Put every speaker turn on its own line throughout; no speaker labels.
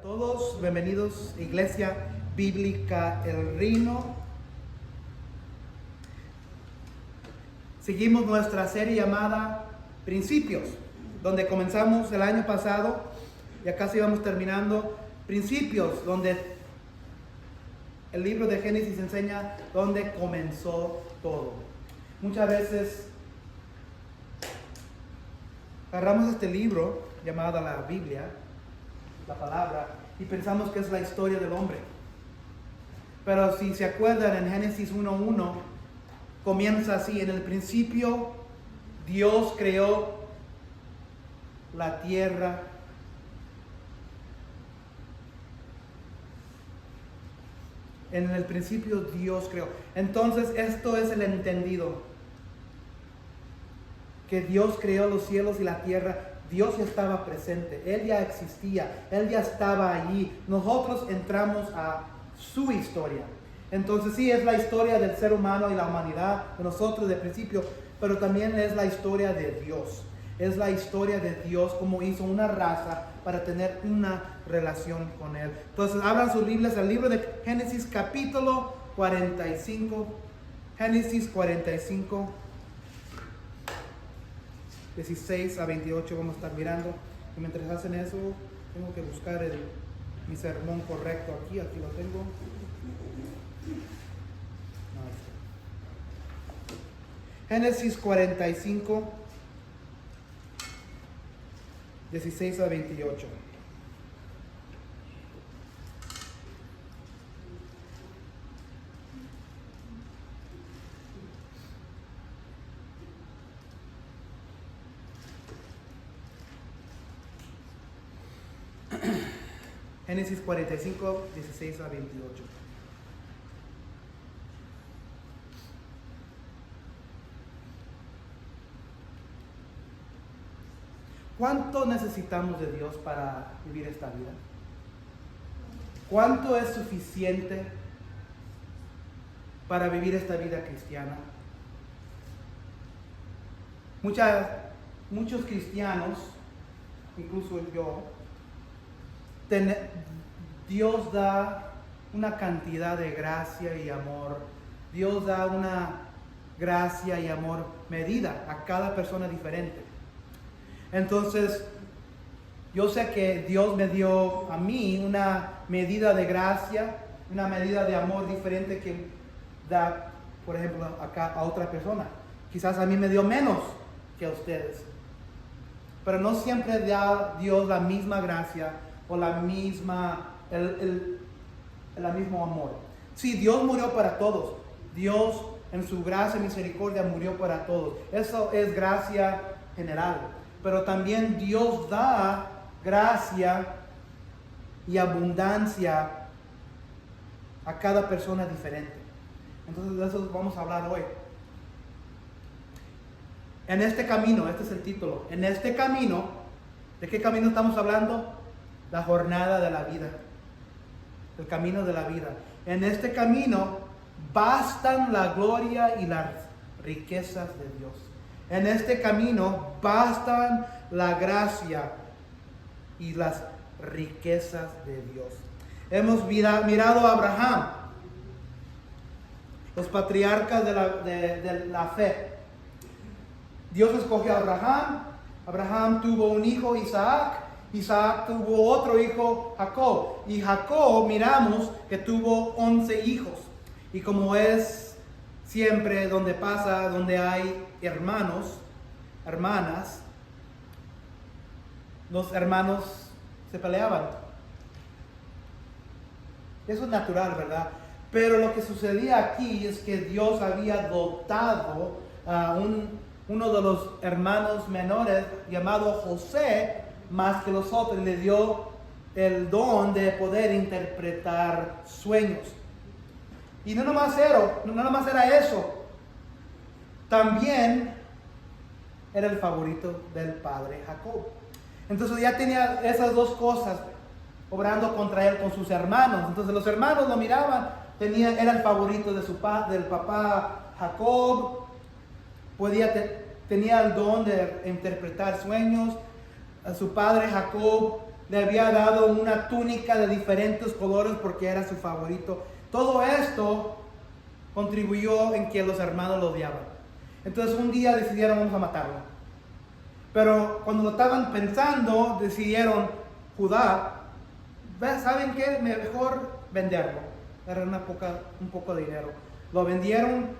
Todos bienvenidos, Iglesia Bíblica El Rino. Seguimos nuestra serie llamada Principios, donde comenzamos el año pasado, ya casi vamos terminando. Principios, donde el libro de Génesis enseña dónde comenzó todo. Muchas veces agarramos este libro llamado la Biblia, la palabra, y pensamos que es la historia del hombre. Pero si se acuerdan, en Génesis 1:1 comienza así: en el principio Dios creó la tierra en el principio Dios creó. Entonces esto es el entendido, que Dios creó los cielos y la tierra. Dios ya estaba presente, Él ya existía, Él ya estaba allí. Nosotros entramos a su historia. Entonces sí, es la historia del ser humano y la humanidad, de nosotros de principio, pero también es la historia de Dios. Es la historia de Dios, cómo hizo una raza para tener una relación con Él. Entonces abran sus Biblias al libro de Génesis capítulo 45. Génesis 45. 16 a 28 vamos a estar mirando. Y mientras hacen eso, tengo que buscar mi sermón correcto aquí lo tengo. Génesis 45, 16 a 28. Génesis 45, 16 a 28. ¿Cuánto necesitamos de Dios para vivir esta vida? ¿Cuánto es suficiente para vivir esta vida cristiana? Muchos cristianos, incluso yo, Dios da una cantidad de gracia y amor. Dios da una gracia y amor medida a cada persona diferente. Entonces, yo sé que Dios me dio a mí una medida de gracia, una medida de amor diferente que da, por ejemplo, acá a otra persona. Quizás a mí me dio menos que a ustedes. Pero no siempre da Dios la misma gracia o el mismo amor. Sí, Dios murió para todos. Dios en su gracia y misericordia murió para todos. Eso es gracia general. Pero también Dios da gracia y abundancia a cada persona diferente. Entonces de eso vamos a hablar hoy. En este camino, este es el título. En este camino, ¿de qué camino estamos hablando? La jornada de la vida, el camino de la vida. En este camino bastan la gloria y las riquezas de Dios. En este camino bastan la gracia y las riquezas de Dios. Hemos mirado a Abraham, los patriarcas de la fe. Dios escogió a Abraham. Abraham tuvo un hijo, Isaac. Isaac tuvo otro hijo, Jacob. Y Jacob miramos que tuvo 11 hijos. Y como es siempre donde hay hermanos, hermanas, los hermanos se peleaban. Eso es natural, ¿verdad? Pero lo que sucedía aquí es que Dios había dotado a uno de los hermanos menores llamado José, más que los otros, le dio el don de poder interpretar sueños. Y no nomás era eso, también era el favorito del padre Jacob. Entonces ya tenía esas dos cosas obrando contra él con sus hermanos. Entonces los hermanos lo miraban, era el favorito del papá Jacob, tenía el don de interpretar sueños. A su padre Jacob le había dado una túnica de diferentes colores porque era su favorito. Todo esto contribuyó en que los hermanos lo odiaban. Entonces un día decidieron, vamos a matarlo. Pero cuando lo estaban pensando, decidieron, Judá, ¿saben qué? Mejor venderlo. Era un poco de dinero. Lo vendieron,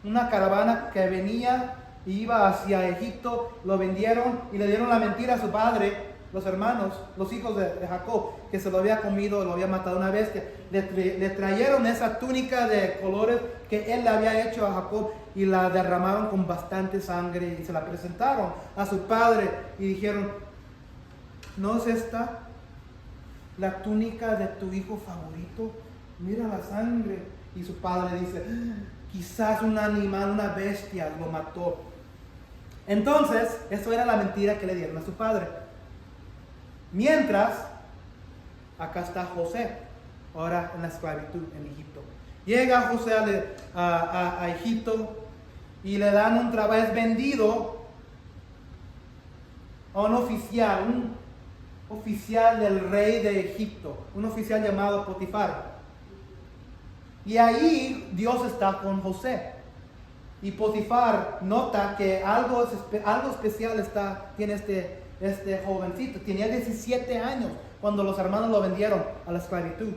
una caravana que venía y iba hacia Egipto, lo vendieron y le dieron la mentira a su padre, los hermanos, los hijos de Jacob, que se lo había comido, lo había matado una bestia. Le trajeron esa túnica de colores que él le había hecho a Jacob y la derramaron con bastante sangre y se la presentaron a su padre y dijeron, ¿no es esta la túnica de tu hijo favorito? Mira la sangre. Y su padre dice, quizás un animal, una bestia lo mató. Entonces, eso era la mentira que le dieron a su padre. Mientras, acá está José, ahora en la esclavitud en Egipto. Llega José a Egipto y le dan un trabajo, es vendido a un oficial del rey de Egipto, un oficial llamado Potifar. Y ahí Dios está con José. Y Potifar nota que algo especial tiene este jovencito. Tenía 17 años cuando los hermanos lo vendieron a la esclavitud.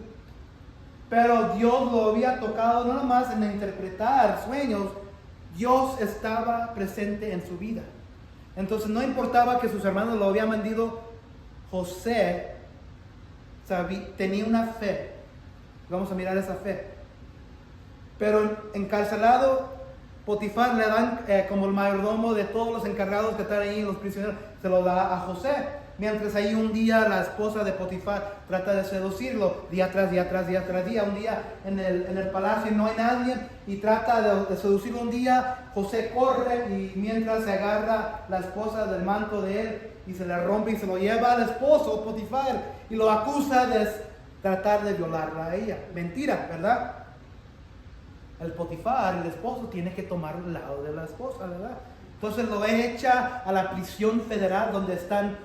Pero Dios lo había tocado no nomás en interpretar sueños, Dios estaba presente en su vida. Entonces no importaba que sus hermanos lo habían vendido, José tenía una fe. Vamos a mirar esa fe. Pero encarcelado, Potifar le dan como el mayordomo de todos los encargados que están ahí, los prisioneros, se lo da a José. Mientras ahí un día la esposa de Potifar trata de seducirlo, día tras día, tras día, tras día. Un día en el palacio no hay nadie y trata de seducirlo un día. José corre y mientras se agarra la esposa del manto de él y se le rompe y se lo lleva al esposo Potifar y lo acusa de tratar de violarla a ella. Mentira, ¿verdad? El Potifar, el esposo, tiene que tomar el lado de la esposa, ¿verdad? Entonces lo echa a la prisión federal donde están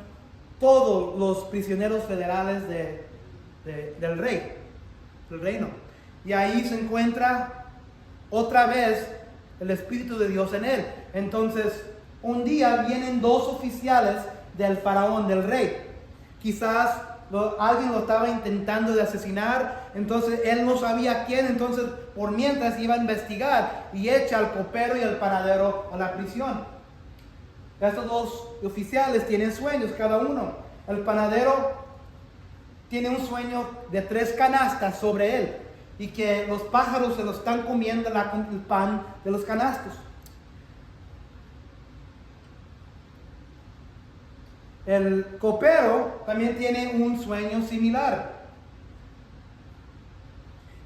todos los prisioneros federales del rey, del reino. Y ahí se encuentra otra vez el Espíritu de Dios en él. Entonces, un día vienen dos oficiales del faraón, del rey. Quizás alguien lo estaba intentando de asesinar, entonces él no sabía quién, entonces por mientras iba a investigar y echa al copero y al panadero a la prisión. Estos dos oficiales tienen sueños cada uno. El panadero tiene un sueño de 3 canastas sobre él y que los pájaros se lo están comiendo el pan de los canastos. El copero también tiene un sueño similar.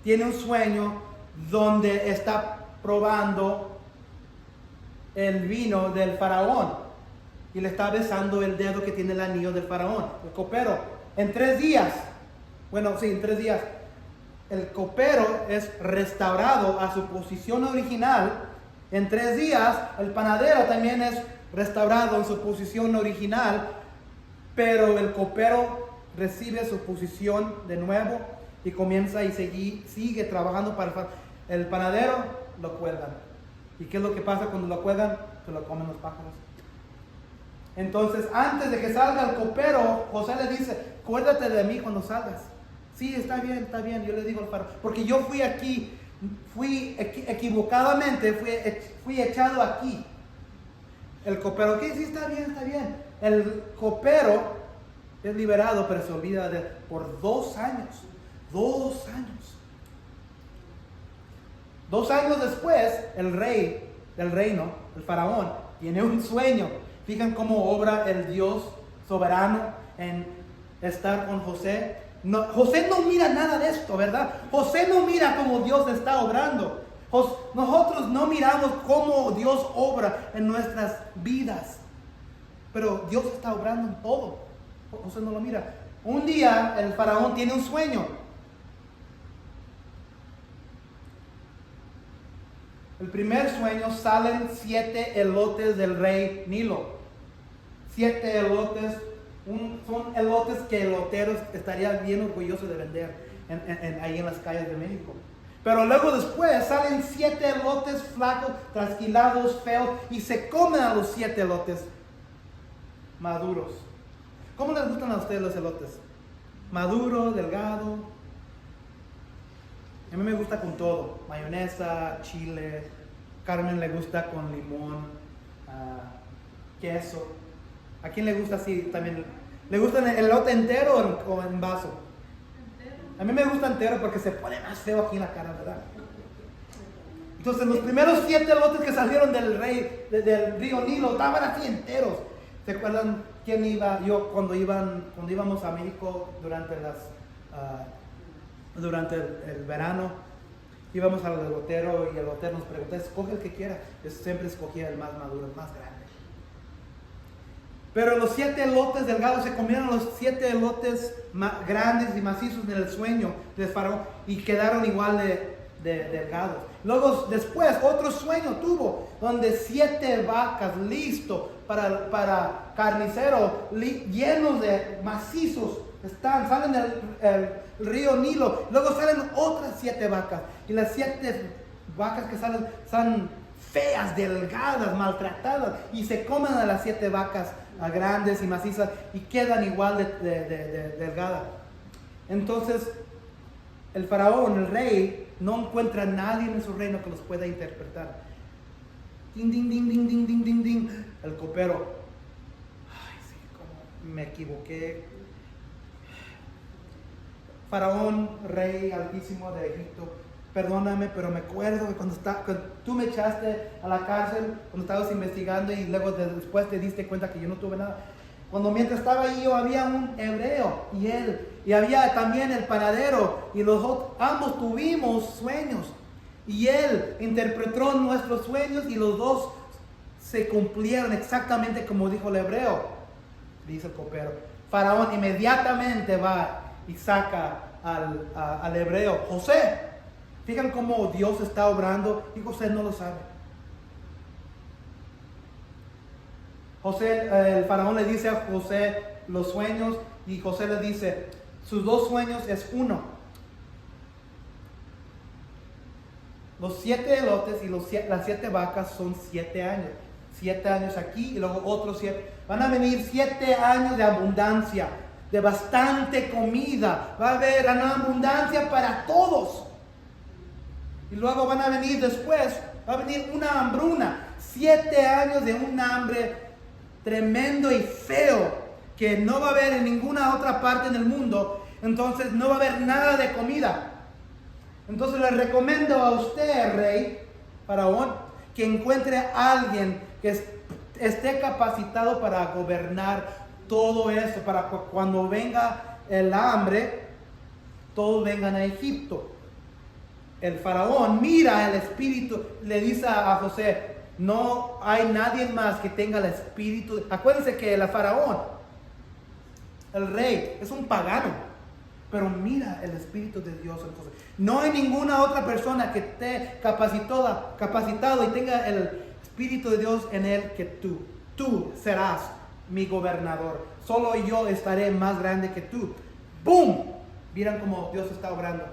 Tiene un sueño donde está probando el vino del faraón y le está besando el dedo que tiene el anillo del faraón. El copero, en 3 días, en 3 días, el copero es restaurado a su posición original. En 3 días, el panadero también es restaurado en su posición original, pero el copero recibe su posición de nuevo y comienza y sigue trabajando para el panadero. Lo cuelgan. ¿Y qué es lo que pasa cuando lo cuelgan? Se lo comen los pájaros. Entonces, antes de que salga el copero, José le dice, acuérdate de mí cuando salgas. Sí, está bien, yo le digo al faraón, porque yo fui equivocadamente, fui echado aquí. El copero, ¿qué? Sí, está bien. El copero es liberado, pero se olvida de él por 2 años. 2 años. 2 años después, el rey del reino, el faraón, tiene un sueño. Fijan cómo obra el Dios soberano en estar con José. José no mira nada de esto, ¿verdad? José no mira cómo Dios está obrando. Nosotros no miramos cómo Dios obra en nuestras vidas. Pero Dios está obrando en todo. José no lo mira. Un día el faraón tiene un sueño. El primer sueño, salen 7 elotes del rey Nilo. 7 elotes Son elotes que el lotero estaría bien orgulloso de vender ahí en las calles de México. Pero luego después salen 7 elotes flacos, trasquilados, feos, y se comen a los 7 elotes maduros. ¿Cómo les gustan a ustedes los elotes? Maduro, delgado. A mí me gusta con todo, mayonesa, chile. Carmen le gusta con limón, queso. ¿A quién le gusta así también? ¿Le gusta el elote entero o en vaso? Entero. A mí me gusta entero porque se pone más feo aquí en la cara, ¿verdad? Entonces los primeros 7 elotes que salieron del río Nilo estaban así enteros. ¿Se acuerdan quién iba? Cuando íbamos a México durante el verano, íbamos al elotero y el elotero nos preguntó, escoge el que quiera. Yo siempre escogía el más maduro, el más grande. Pero los 7 elotes delgados se comieron los 7 elotes grandes y macizos en el sueño del faraón y quedaron igual de delgados. Luego después otro sueño tuvo donde 7 vacas listos para carnicero, llenos de macizos, salen del río Nilo. Luego salen otras 7 vacas y las 7 vacas que salen son feas, delgadas, maltratadas, y se comen a las 7 vacas grandes y macizas y quedan igual de delgadas. Entonces el faraón, el rey, no encuentra a nadie en su reino que los pueda interpretar. Ding, ding, ding, ding, ding, ding, ding, ding. El copero, ay, sí, como me equivoqué. Faraón, rey altísimo de Egipto, perdóname, pero me acuerdo que cuando tú me echaste a la cárcel, cuando estabas investigando y luego después te diste cuenta que yo no tuve nada. Mientras estaba ahí yo había un hebreo y había también el panadero y ambos tuvimos sueños y él interpretó nuestros sueños y los dos se cumplieron exactamente como dijo el hebreo, dice el copero. Faraón inmediatamente va y saca al hebreo, José. Fíjense cómo Dios está obrando y José no lo sabe. El faraón le dice a José los sueños y José le dice, sus 2 sueños es uno. Los 7 elotes y las 7 vacas son 7 años. 7 años aquí y luego otros 7. Van a venir 7 años de abundancia, de bastante comida. Va a haber una abundancia para todos. Y luego van a venir después, va a venir una hambruna. 7 años de un hambre tremendo y feo que no va a haber en ninguna otra parte del mundo. Entonces no va a haber nada de comida. Entonces le recomiendo a usted, rey faraón, que encuentre a alguien que esté capacitado para gobernar todo eso, para que cuando venga el hambre todos vengan a Egipto. El faraón mira el espíritu, le dice a José, no hay nadie más que tenga el espíritu. Acuérdense que el faraón, el rey, es un pagano, pero mira el espíritu de Dios en José. No hay ninguna otra persona que esté capacitado y tenga el espíritu de Dios en él que tú. Tú serás mi gobernador. Solo yo estaré más grande que tú. ¡Boom! Miren cómo Dios está obrando.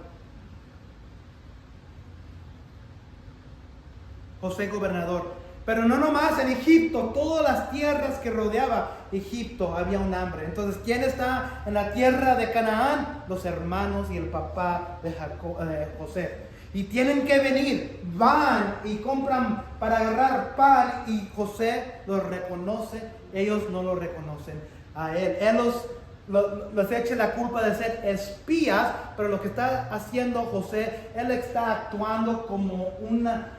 José gobernador. Pero no nomás en Egipto, todas las tierras que rodeaba Egipto había un hambre. Entonces, ¿quién está en la tierra de Canaán? Los hermanos y el papá de José. Y tienen que venir, van y compran para agarrar pan y José los reconoce, ellos no lo reconocen a él. Él les echa la culpa de ser espías, pero lo que está haciendo José, él está actuando como una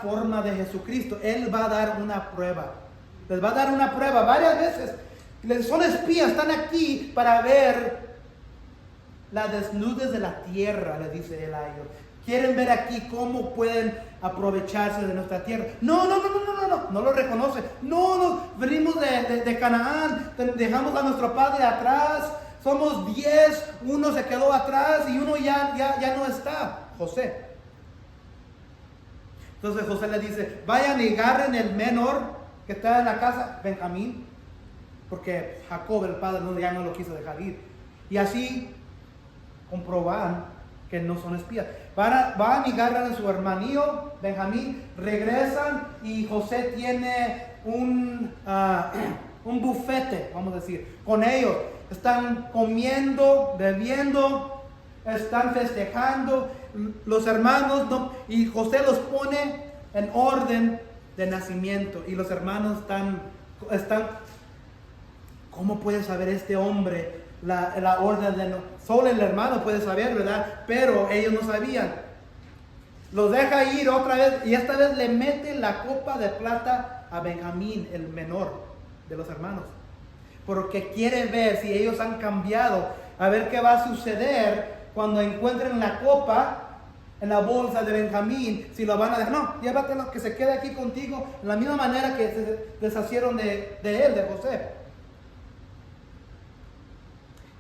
forma de Jesucristo. Él va a dar una prueba. Les va a dar una prueba varias veces. Son espías, están aquí para ver la desnudez de la tierra, le dice él a ellos. Quieren ver aquí cómo pueden aprovecharse de nuestra tierra. No lo reconocen. No, venimos de Canaán, dejamos a nuestro padre atrás. Somos 10, uno se quedó atrás y uno ya no está. José. Entonces José le dice, vayan y agarren el menor que está en la casa, Benjamín, porque Jacob, el padre, ya no lo quiso dejar ir. Y así comproban que no son espías. Van y agarran a su hermanillo, Benjamín, regresan y José tiene un bufete, vamos a decir, con ellos. Están comiendo, bebiendo, están festejando los hermanos, y José los pone en orden de nacimiento. Y los hermanos están ¿cómo puede saber este hombre la orden de solo el hermano puede saber, ¿verdad? Pero ellos no sabían. Los deja ir otra vez y esta vez le mete la copa de plata a Benjamín, el menor de los hermanos, porque quiere ver si ellos han cambiado, a ver qué va a suceder cuando encuentren la copa en la bolsa de Benjamín, si lo van a dejar. No, llévatelo, que se quede aquí contigo, en la misma manera que se deshacieron de él, de José.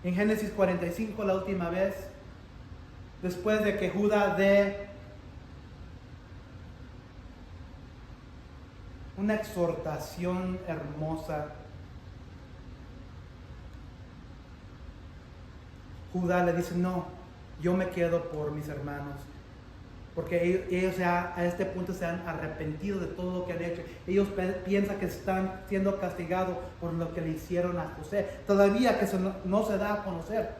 En Génesis 45, la última vez, después de que Judá dé una exhortación hermosa, Judá le dice: no, yo me quedo por mis hermanos, porque ellos ya a este punto se han arrepentido de todo lo que han hecho. Ellos piensan que están siendo castigados por lo que le hicieron a José, todavía que eso no se da a conocer.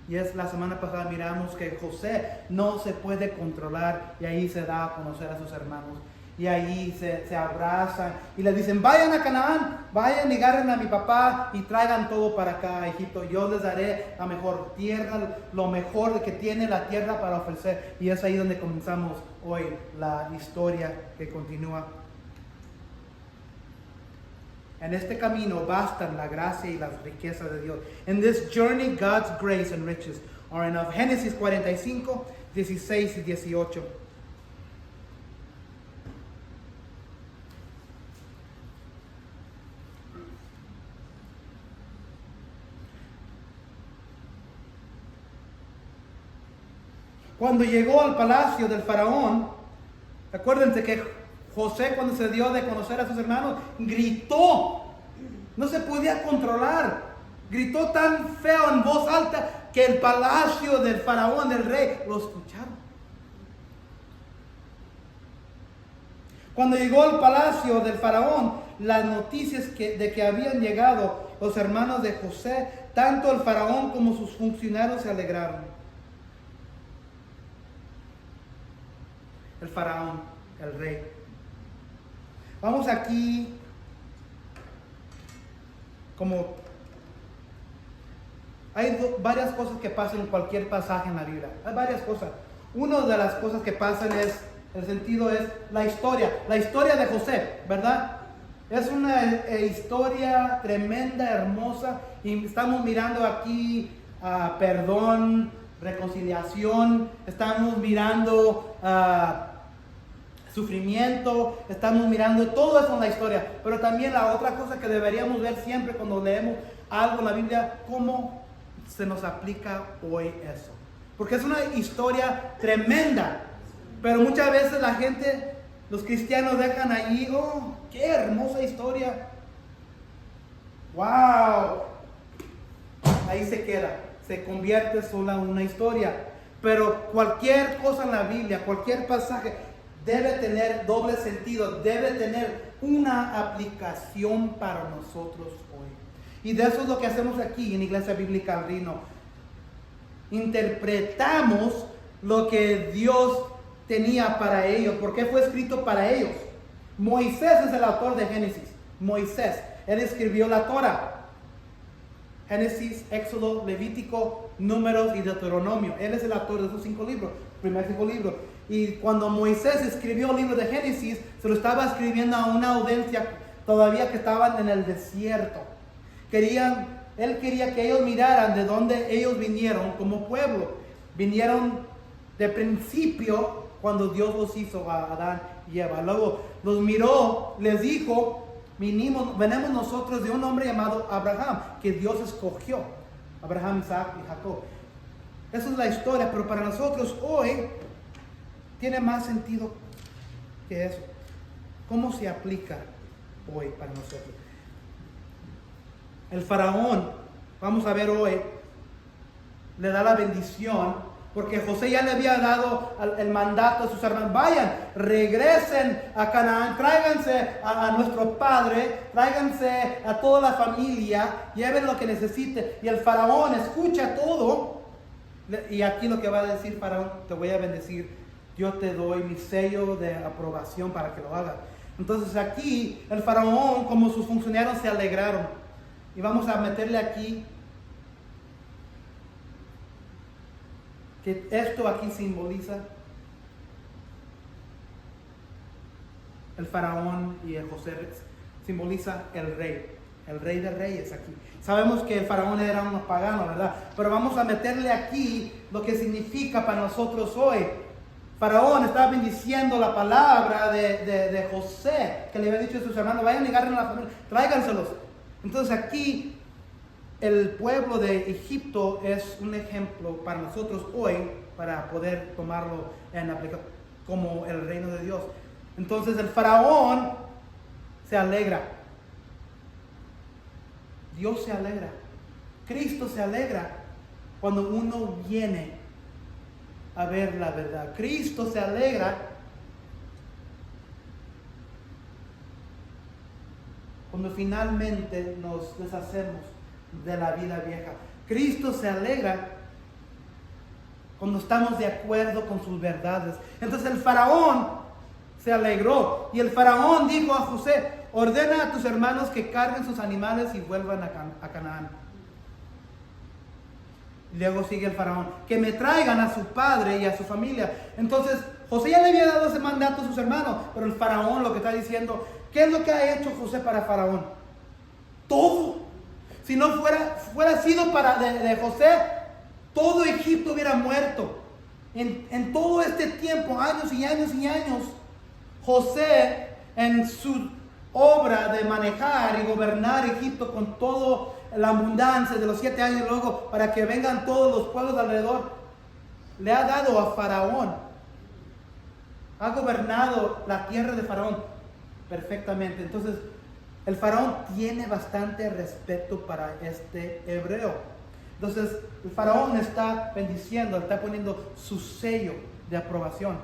Y la semana pasada miramos que José no se puede controlar, y ahí se da a conocer a sus hermanos. Y ahí se abrazan y le dicen: vayan a Canaán, vayan y agarren a mi papá y traigan todo para acá a Egipto. Yo les daré la mejor tierra, lo mejor de que tiene la tierra para ofrecer. Y es ahí donde comenzamos hoy la historia que continúa. En este camino bastan la gracia y las riquezas de Dios. In this journey, God's grace and riches are enough. Génesis 45, 16 y 18. Cuando llegó al palacio del faraón, acuérdense que José, cuando se dio de conocer a sus hermanos, gritó. No se podía controlar. Gritó tan feo en voz alta que el palacio del faraón, del rey, lo escucharon. Cuando llegó al palacio del faraón, las noticias de que habían llegado los hermanos de José, tanto el faraón como sus funcionarios se alegraron. El faraón, el rey. Vamos aquí, como hay varias cosas que pasan en cualquier pasaje en la Biblia. Hay varias cosas. Una de las cosas que pasan el sentido es la historia de José, ¿verdad? Es una historia tremenda, hermosa, y estamos mirando aquí perdón, reconciliación, estamos mirando sufrimiento, estamos mirando todo eso en la historia. Pero también la otra cosa que deberíamos ver siempre cuando leemos algo en la Biblia, cómo se nos aplica hoy eso, porque es una historia tremenda, pero muchas veces la gente, los cristianos, dejan allí: oh, qué hermosa historia, wow, ahí se queda, se convierte solo en una historia. Pero cualquier cosa en la Biblia, cualquier pasaje, debe tener doble sentido, debe tener una aplicación para nosotros hoy. Y de eso es lo que hacemos aquí en Iglesia Bíblica El Reino. Interpretamos lo que Dios tenía para ellos, porque fue escrito para ellos. Moisés es el autor de Génesis. Moisés, él escribió la Torah. Génesis, Éxodo, Levítico, Números y Deuteronomio. Él es el autor de esos 5 libros, primeros 5 libros. Y cuando Moisés escribió el libro de Génesis, se lo estaba escribiendo a una audiencia todavía que estaban en el desierto. Él quería que ellos miraran de dónde ellos vinieron como pueblo. Vinieron de principio cuando Dios los hizo a Adán y Eva. Luego los miró, les dijo: venimos nosotros de un hombre llamado Abraham, que Dios escogió. Abraham, Isaac y Jacob. Esa es la historia, pero para nosotros hoy tiene más sentido que eso. ¿Cómo se aplica hoy para nosotros? El faraón, vamos a ver hoy, le da la bendición porque José ya le había dado el mandato a sus hermanos: vayan, regresen a Canaán, tráiganse a nuestro padre, tráiganse a toda la familia, lleven lo que necesite. Y el faraón escucha todo. Y aquí lo que va a decir faraón: te voy a bendecir, yo te doy mi sello de aprobación para que lo hagas. Entonces aquí el faraón, como sus funcionarios, se alegraron. Y vamos a meterle aquí que esto aquí simboliza el faraón, y el José simboliza el rey de reyes aquí. Sabemos que el faraón era un pagano, ¿verdad? Pero vamos a meterle aquí lo que significa para nosotros hoy. Faraón estaba bendiciendo la palabra de José, que le había dicho a sus hermanos: vayan y agarren a la familia, tráiganselos. Entonces aquí el pueblo de Egipto es un ejemplo para nosotros hoy, para poder tomarlo en aplicación como el reino de Dios. Entonces el faraón se alegra. Dios se alegra. Cristo se alegra cuando uno viene a ver la verdad. Cristo se alegra cuando finalmente nos deshacemos de la vida vieja. Cristo se alegra cuando estamos de acuerdo con sus verdades. Entonces el faraón se alegró, y el faraón dijo a José: ordena a tus hermanos que carguen sus animales y vuelvan a Canaán. Luego sigue el faraón: que me traigan a su padre y a su familia. Entonces José ya le había dado ese mandato a sus hermanos, pero el faraón lo que está diciendo: ¿qué es lo que ha hecho José para faraón? Todo. Si no fuera sido de José, todo Egipto hubiera muerto. En todo este tiempo, años y años y años, José, en su obra de manejar y gobernar Egipto con toda la abundancia de los 7 años, luego para que vengan todos los pueblos alrededor, le ha dado a Faraón. Ha gobernado la tierra de Faraón perfectamente. Entonces el faraón tiene bastante respeto para este hebreo. Entonces el faraón está bendiciendo, está poniendo su sello de aprobación.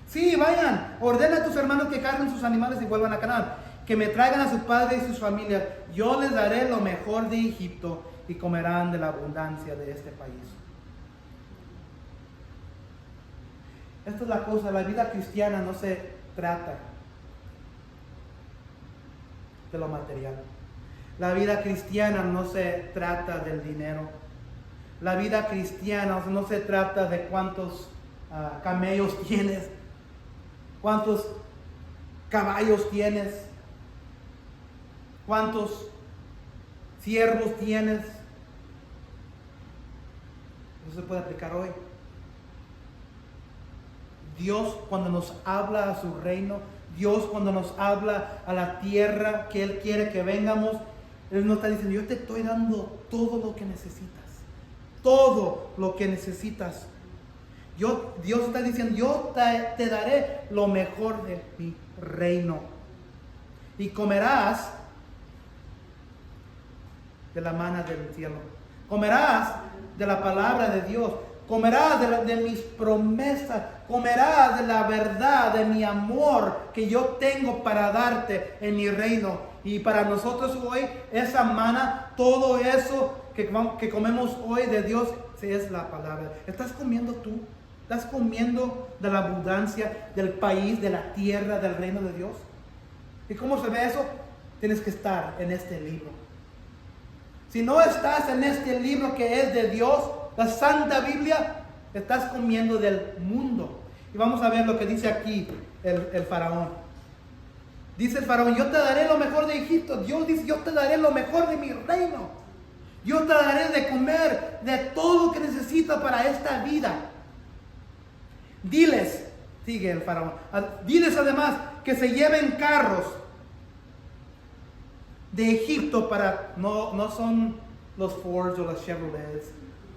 Sí, vayan, ordena a tus hermanos que carguen sus animales y vuelvan a Canaán, que me traigan a su padre y sus familias. Yo les daré lo mejor de Egipto y comerán de la abundancia de este país. Esta es la cosa: la vida cristiana no se trata de lo material. La vida cristiana no se trata del dinero. La vida cristiana no se trata de cuántos camellos tienes, cuántos caballos tienes, cuántos siervos tienes. Eso se puede aplicar hoy. Dios, cuando nos habla a su reino, Dios, cuando nos habla a la tierra que Él quiere que vengamos, Él nos está diciendo: yo te estoy dando todo lo que necesitas. Todo lo que necesitas. Dios está diciendo: yo te daré lo mejor de mi reino. Y comerás de la maná del cielo. Comerás de la palabra de Dios. Comerás de mis promesas. Comerás de la verdad, de mi amor que yo tengo para darte en mi reino. Y para nosotros hoy, esa maná, todo eso que comemos hoy de Dios, es la palabra. ¿Estás comiendo tú? ¿Estás comiendo de la abundancia del país, de la tierra, del reino de Dios? ¿Y cómo se ve eso? Tienes que estar en este libro. Si no estás en este libro que es de Dios, la Santa Biblia, estás comiendo del mundo. Y vamos a ver lo que dice aquí el faraón. Dice el faraón: yo te daré lo mejor de Egipto. Dios dice: yo te daré lo mejor de mi reino. Yo te daré de comer de todo lo que necesitas para esta vida. Diles, sigue el faraón, diles además que se lleven carros de Egipto para, no son los Fords o las Chevrolets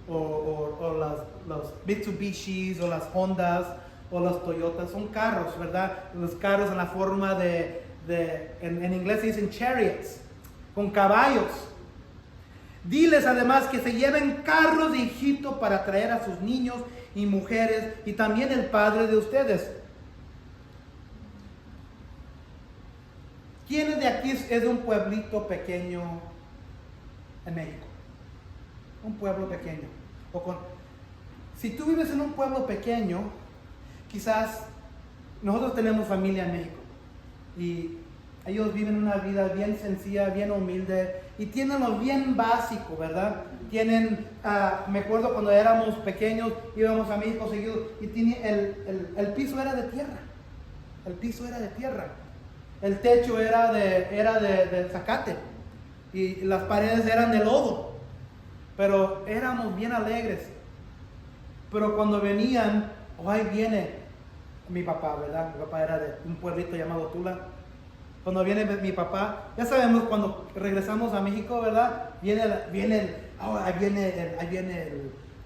o los Mitsubishis o las Hondas o las Toyotas. Son carros, ¿verdad? Los carros en la forma en inglés se dicen chariots, con caballos. Diles además que se lleven carros de Egipto para traer a sus niños y mujeres y también el padre de ustedes. ¿Quién de aquí es de un pueblito pequeño en México? Un pueblo pequeño. Si tú vives en un pueblo pequeño, quizás nosotros tenemos familia en México y ellos viven una vida bien sencilla, bien humilde y tienen lo bien básico, ¿verdad? Tienen, me acuerdo cuando éramos pequeños, íbamos a México seguido y el piso era de tierra. El piso era de tierra. El techo era de zacate y las paredes eran de lodo. Pero éramos bien alegres. Pero cuando venían, ahí viene mi papá, ¿verdad? Mi papá era de un pueblito llamado Tula. Cuando viene mi papá, ya sabemos cuando regresamos a México, ¿verdad? Ahí viene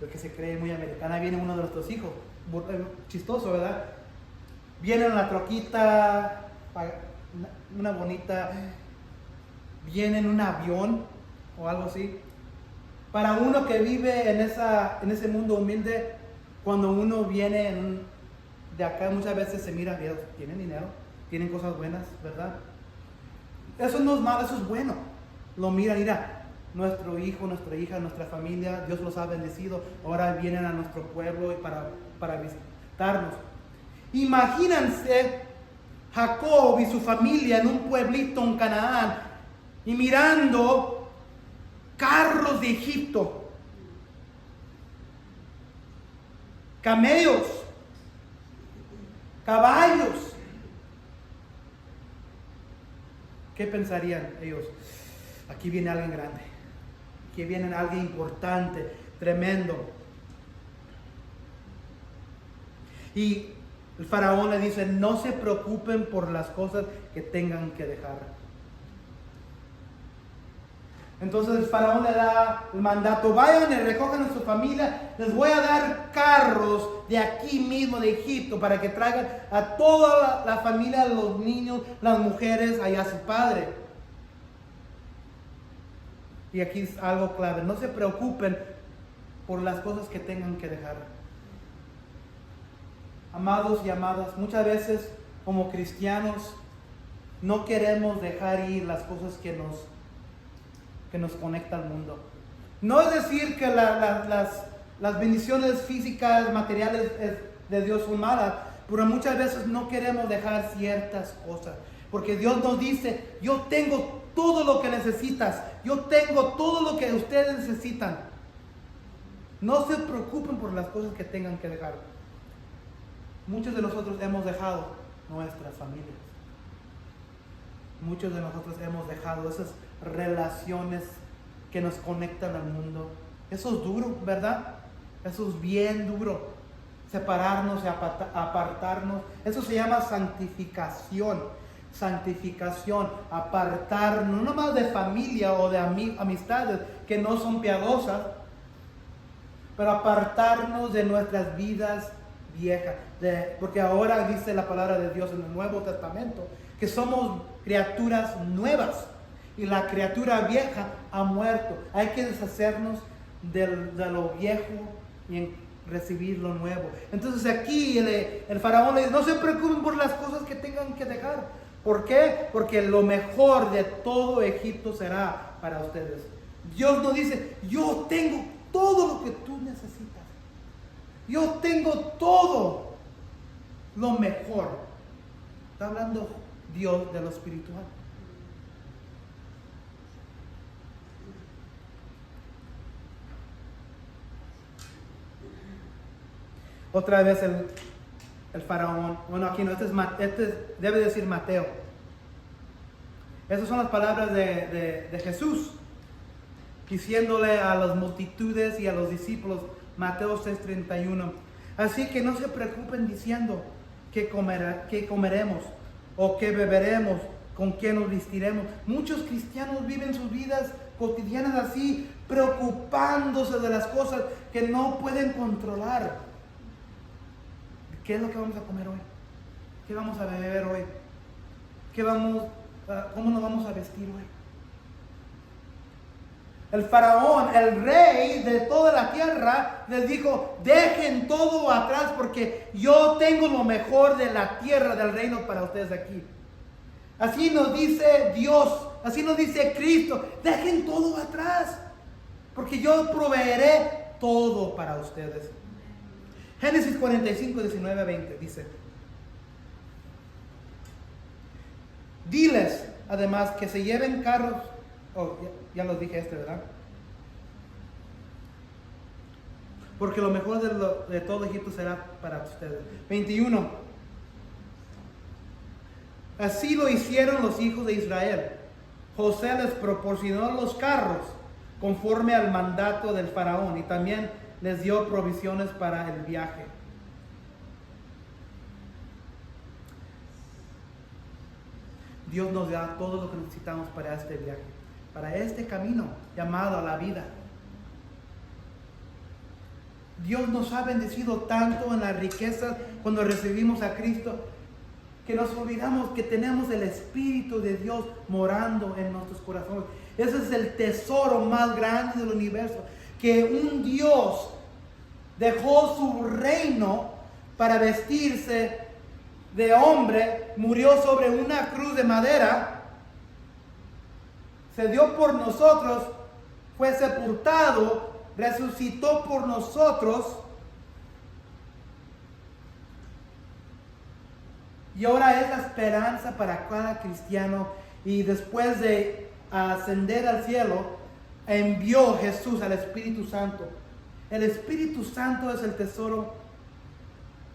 el que se cree muy americano, ahí viene uno de nuestros hijos, chistoso, ¿verdad? Viene en la troquita, una bonita, viene en un avión o algo así. Para uno que vive en ese mundo humilde, cuando uno viene de acá muchas veces se mira, tienen dinero, tienen cosas buenas, ¿verdad? Eso no es malo, eso es bueno. Lo mira, nuestro hijo, nuestra hija, nuestra familia, Dios los ha bendecido, ahora vienen a nuestro pueblo para visitarnos. Imagínense Jacob y su familia en un pueblito en Canaán y mirando carros de Egipto, camellos, caballos. ¿Qué pensarían ellos? Aquí viene alguien grande, aquí viene alguien importante, tremendo. Y el faraón le dice, no se preocupen por las cosas que tengan que dejar. Entonces el faraón le da el mandato, vayan y recojan a su familia, les voy a dar carros de aquí mismo, de Egipto, para que traigan a toda la familia, los niños, las mujeres, allá a su padre. Y aquí es algo clave, no se preocupen por las cosas que tengan que dejar. Amados y amadas, muchas veces como cristianos no queremos dejar ir las cosas que nos conecta al mundo. No es decir que las bendiciones físicas, materiales de Dios son malas, pero muchas veces no queremos dejar ciertas cosas, porque Dios nos dice, yo tengo todo lo que necesitas, yo tengo todo lo que ustedes necesitan. No se preocupen por las cosas que tengan que dejar. Muchos de nosotros hemos dejado nuestras familias. Muchos de nosotros hemos dejado esas relaciones que nos conectan al mundo. Eso es duro, ¿verdad? Eso es bien duro. Separarnos y apartarnos. Eso se llama santificación. Santificación, apartarnos, no más de familia o de amistades que no son piadosas, pero apartarnos de nuestras vidas viejas. Porque ahora dice la palabra de Dios en el Nuevo Testamento que somos criaturas nuevas y la criatura vieja ha muerto. Hay que deshacernos de lo viejo y recibir lo nuevo. Entonces aquí el faraón le dice, no se preocupen por las cosas que tengan que dejar. ¿Por qué? Porque lo mejor de todo Egipto será para ustedes. Dios nos dice, yo tengo todo lo que tú necesitas. Yo tengo todo lo mejor. Está hablando Dios de lo espiritual. Otra vez el faraón, bueno, aquí no, este debe decir Mateo. Esas son las palabras de Jesús, diciéndole a las multitudes y a los discípulos, Mateo 6:31. Así que no se preocupen diciendo qué comeremos o qué beberemos, con qué nos vestiremos. Muchos cristianos viven sus vidas cotidianas así, preocupándose de las cosas que no pueden controlar. ¿Qué es lo que vamos a comer hoy? ¿Qué vamos a beber hoy? ¿Cómo nos vamos a vestir hoy? El faraón, el rey de toda la tierra, les dijo: dejen todo atrás porque yo tengo lo mejor de la tierra, del reino para ustedes aquí. Así nos dice Dios, así nos dice Cristo: dejen todo atrás porque yo proveeré todo para ustedes. Génesis 45, 19 a 20 dice: diles además que se lleven carros. Ya los dije ¿verdad? Porque lo mejor de todo Egipto será para ustedes. 21. Así lo hicieron los hijos de Israel. José les proporcionó los carros conforme al mandato del faraón y también les dio provisiones para el viaje. Dios nos da todo lo que necesitamos para este viaje, para este camino llamado a la vida. Dios nos ha bendecido tanto en la riqueza cuando recibimos a Cristo, que nos olvidamos que tenemos el Espíritu de Dios morando en nuestros corazones. Ese es el tesoro más grande del universo, que un Dios dejó su reino para vestirse de hombre, murió sobre una cruz de madera, se dio por nosotros, fue sepultado, resucitó por nosotros, y ahora es la esperanza para cada cristiano. Y después de ascender al cielo, envió Jesús al Espíritu Santo. El Espíritu Santo es el tesoro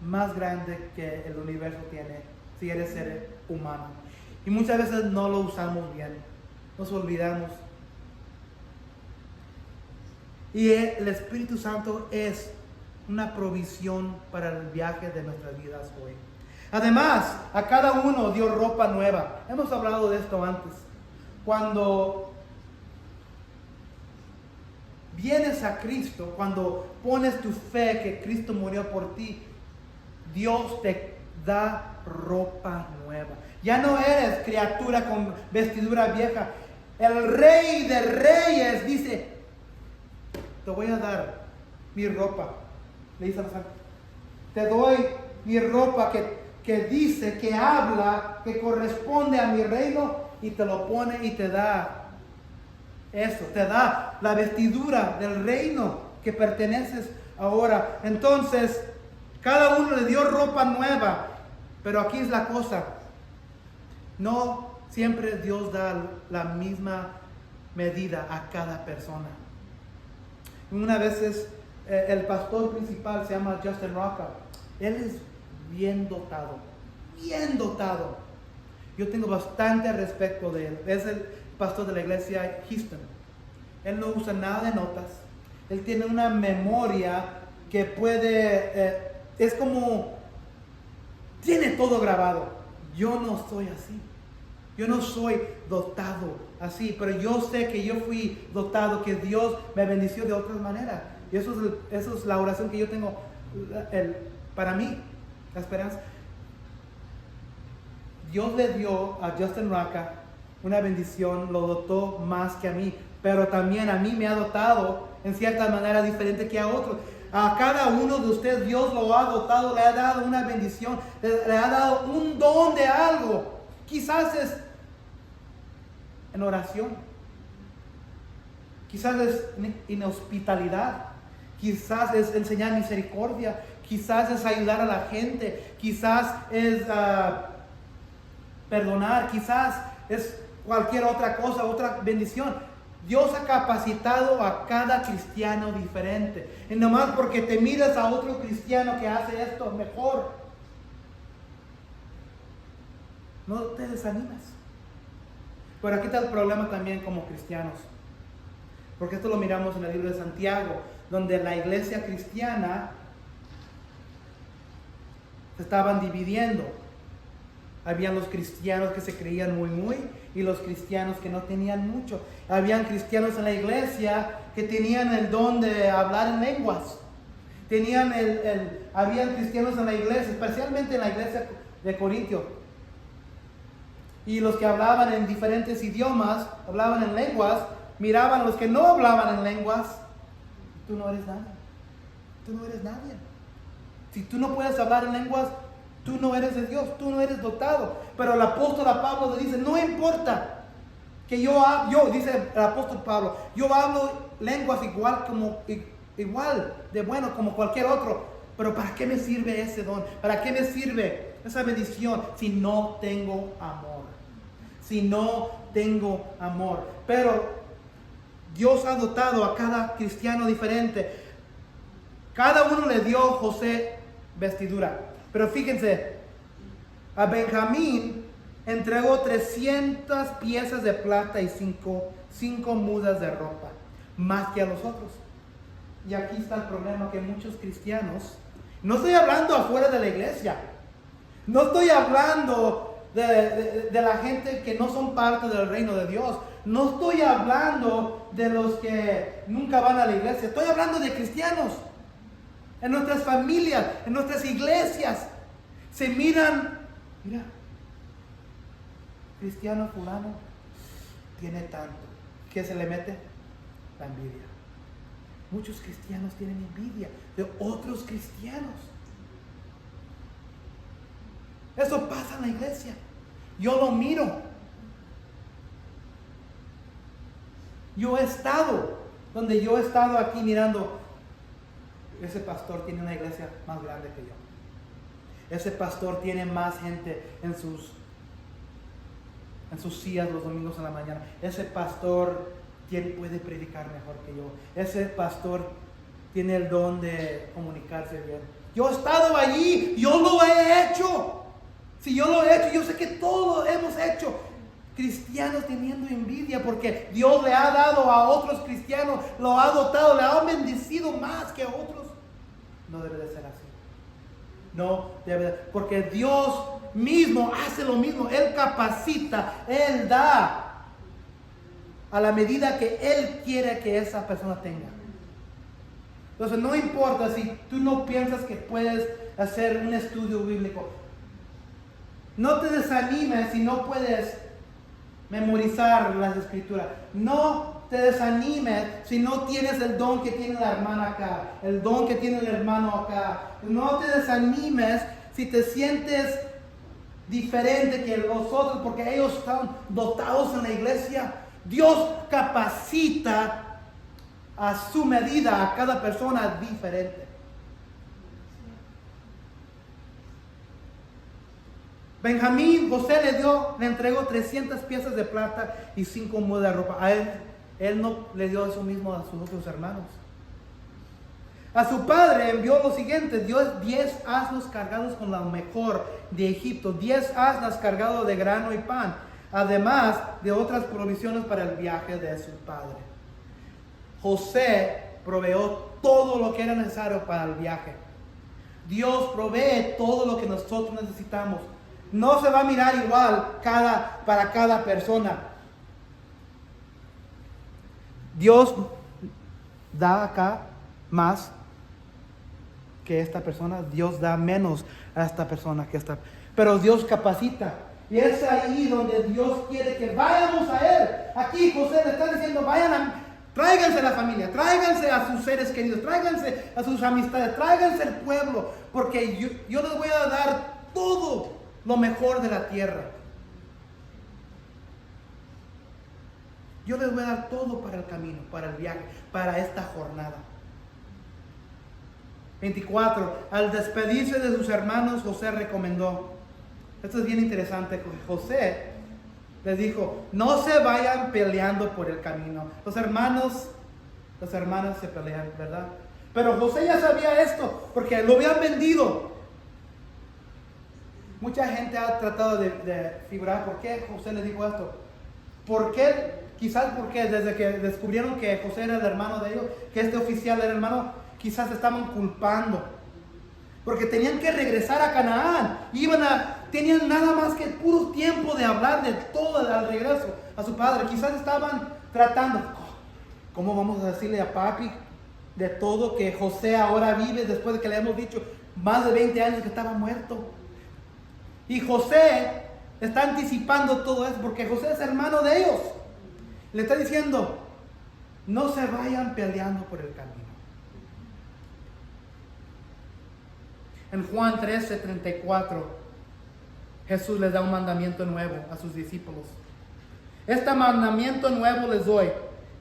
más grande que el universo tiene, si eres ser humano. Y muchas veces no lo usamos bien, nos olvidamos. Y el Espíritu Santo es una provisión para el viaje de nuestras vidas hoy. Además, a cada uno dio ropa nueva. Hemos hablado de esto antes. Cuando vienes a Cristo, cuando pones tu fe que Cristo murió por ti, Dios te da ropa nueva. Ya no eres criatura con vestidura vieja. El Rey de Reyes dice: te voy a dar mi ropa. Le dice a los ángeles: te doy mi ropa que dice, que habla, que corresponde a mi reino, y te lo pone y te da eso, te da la vestidura del reino que perteneces ahora. Entonces, cada uno le dio ropa nueva, pero aquí es la cosa: no siempre Dios da la misma medida a cada persona. Una vez el pastor principal se llama Justin Rocca. Él es bien dotado, bien dotado. Yo tengo bastante respeto de él. Es el pastor de la iglesia Houston. Él no usa nada de notas. Él tiene una memoria que puede, es como, tiene todo grabado. Yo no soy así. Yo no soy dotado así, pero yo sé que yo fui dotado, que Dios me bendició de otras maneras. Y eso es la oración que yo tengo para mí, la esperanza. Dios le dio a Justin Rocca una bendición, lo dotó más que a mí, pero también a mí me ha dotado en cierta manera diferente que a otros. A cada uno de ustedes Dios lo ha dotado, le ha dado una bendición, le ha dado un don de algo. Quizás es en oración, quizás es en hospitalidad, quizás es enseñar misericordia, quizás es ayudar a la gente, quizás es perdonar, quizás es cualquier otra cosa, otra bendición. Dios ha capacitado a cada cristiano diferente. Y nomás porque te miras a otro cristiano que hace esto mejor, no te desanimas. Pero aquí está el problema también como cristianos. Porque esto lo miramos en el libro de Santiago, donde la iglesia cristiana se estaban dividiendo. Habían los cristianos que se creían muy y los cristianos que no tenían mucho. Habían cristianos en la iglesia que tenían el don de hablar en lenguas. Habían cristianos en la iglesia, especialmente en la iglesia de Corintio. Y los que hablaban en diferentes idiomas, hablaban en lenguas, miraban los que no hablaban en lenguas. Tú no eres nadie. Tú no eres nadie. Si tú no puedes hablar en lenguas, tú no eres de Dios, tú no eres dotado. Pero el apóstol Pablo le dice, no importa que dice el apóstol Pablo, yo hablo lenguas igual de bueno como cualquier otro. Pero ¿para qué me sirve ese don? ¿Para qué me sirve esa bendición si no tengo amor? Si no tengo amor. Pero Dios ha dotado a cada cristiano diferente. Cada uno le dio a José vestidura. Pero fíjense, a Benjamín entregó 300 piezas de plata y 5 mudas de ropa, más que a los otros. Y aquí está el problema, que muchos cristianos, no estoy hablando afuera de la iglesia, no estoy hablando de la gente que no son parte del reino de Dios, no estoy hablando de los que nunca van a la iglesia, estoy hablando de cristianos. En nuestras familias, en nuestras iglesias, se miran, mira, cristiano fulano tiene tanto. ¿Qué se le mete? La envidia. Muchos cristianos tienen envidia de otros cristianos. Eso pasa en la iglesia. Yo lo miro. Yo he estado aquí mirando. Ese pastor tiene una iglesia más grande que yo. Ese pastor tiene más gente en sus sillas los domingos en la mañana. Ese pastor puede predicar mejor que yo. Ese pastor tiene el don de comunicarse bien. Yo he estado allí, yo lo he hecho. Si yo lo he hecho, yo sé que todos lo hemos hecho. Cristianos teniendo envidia porque Dios le ha dado a otros cristianos, lo ha dotado, le ha bendecido más que a otros. No debe de ser así. No debe de, porque Dios mismo hace lo mismo. Él capacita, Él da a la medida que Él quiere que esa persona tenga. Entonces no importa si tú no piensas que puedes hacer un estudio bíblico. No te desanimes si no puedes memorizar las escrituras. No te desanimes si no tienes el don que tiene la hermana acá, el don que tiene el hermano acá. No te desanimes si te sientes diferente que los otros porque ellos están dotados en la iglesia. Dios capacita a su medida a cada persona diferente. Benjamín, José le entregó 300 piezas de plata y 5 mudas de ropa. A él no le dio eso mismo a sus otros hermanos. A su padre envió lo siguiente: dio 10 asnos cargados con lo mejor de Egipto, 10 asnas cargados de grano y pan, además de otras provisiones para el viaje de su padre. José proveó todo lo que era necesario para el viaje. Dios provee todo lo que nosotros necesitamos. No se va a mirar igual para cada persona. Dios da acá más que esta persona. Dios da menos a esta persona que esta. Pero Dios capacita. Y es ahí donde Dios quiere que vayamos a Él. Aquí José le está diciendo, tráiganse a la familia, tráiganse a sus seres queridos, tráiganse a sus amistades, tráiganse al pueblo, porque yo les voy a dar todo lo mejor de la tierra. Yo les voy a dar todo para el camino, para el viaje, para esta jornada. 24. Al despedirse de sus hermanos, José recomendó. Esto es bien interesante. José les dijo, no se vayan peleando por el camino. Los hermanos se pelean, ¿verdad? Pero José ya sabía esto, porque lo habían vendido. Mucha gente ha tratado de figurar por qué José le dijo esto. ¿Por qué? Quizás porque desde que descubrieron que José era el hermano de ellos, que este oficial era el hermano, quizás se estaban culpando. Porque tenían que regresar a Canaán. Tenían nada más que puro tiempo de hablar de todo al regreso a su padre. Quizás estaban tratando, ¿cómo vamos a decirle a papi de todo que José ahora vive después de que le hemos dicho más de 20 años que estaba muerto? Y José está anticipando todo eso porque José es hermano de ellos. Le está diciendo, no se vayan peleando por el camino. En Juan 13:34, Jesús les da un mandamiento nuevo a sus discípulos. Este mandamiento nuevo les doy,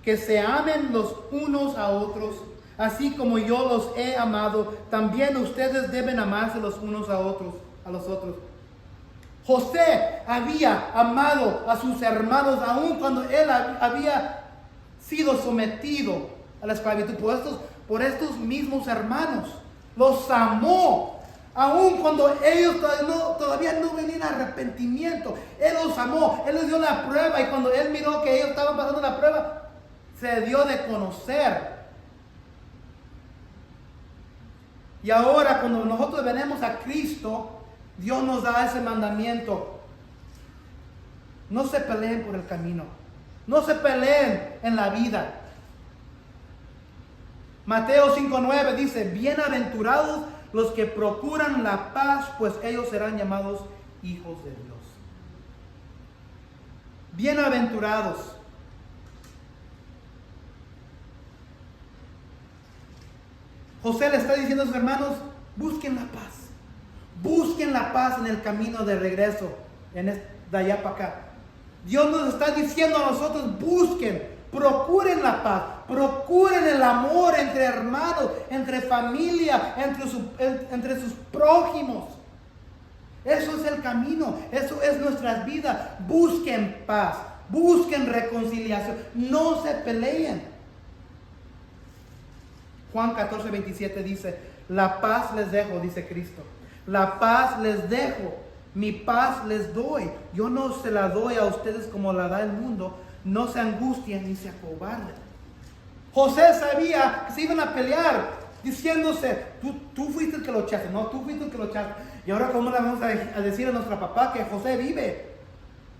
que se amen los unos a otros, así como yo los he amado, también ustedes deben amarse los unos a los otros. José había amado a sus hermanos aun cuando él había sido sometido a la esclavitud por estos mismos hermanos. Los amó. Aun cuando ellos todavía no venían a arrepentimiento, Él los amó, Él les dio la prueba, y cuando Él miró que ellos estaban pasando la prueba, se dio de conocer. Y ahora cuando nosotros venimos a Cristo, Dios nos da ese mandamiento. No se peleen por el camino, no se peleen en la vida. Mateo 5:9 dice: bienaventurados los que procuran la paz, pues ellos serán llamados hijos de Dios. Bienaventurados. José le está diciendo a sus hermanos: busquen la paz. Busquen la paz en el camino de regreso, de allá para acá. Dios nos está diciendo a nosotros: busquen, procuren la paz, procuren el amor entre hermanos, entre familia, entre sus prójimos. Eso es el camino, eso es nuestras vidas. Busquen paz, busquen reconciliación, no se peleen. Juan 14:27 dice: la paz les dejo, dice Cristo. La paz les dejo, mi paz les doy. Yo no se la doy a ustedes como la da el mundo. No se angustien ni se acobarden. José sabía que se iban a pelear, diciéndose: tú fuiste el que lo echaste, no, tú fuiste el que lo echaste. Y ahora, ¿cómo le vamos a decir a nuestro papá que José vive?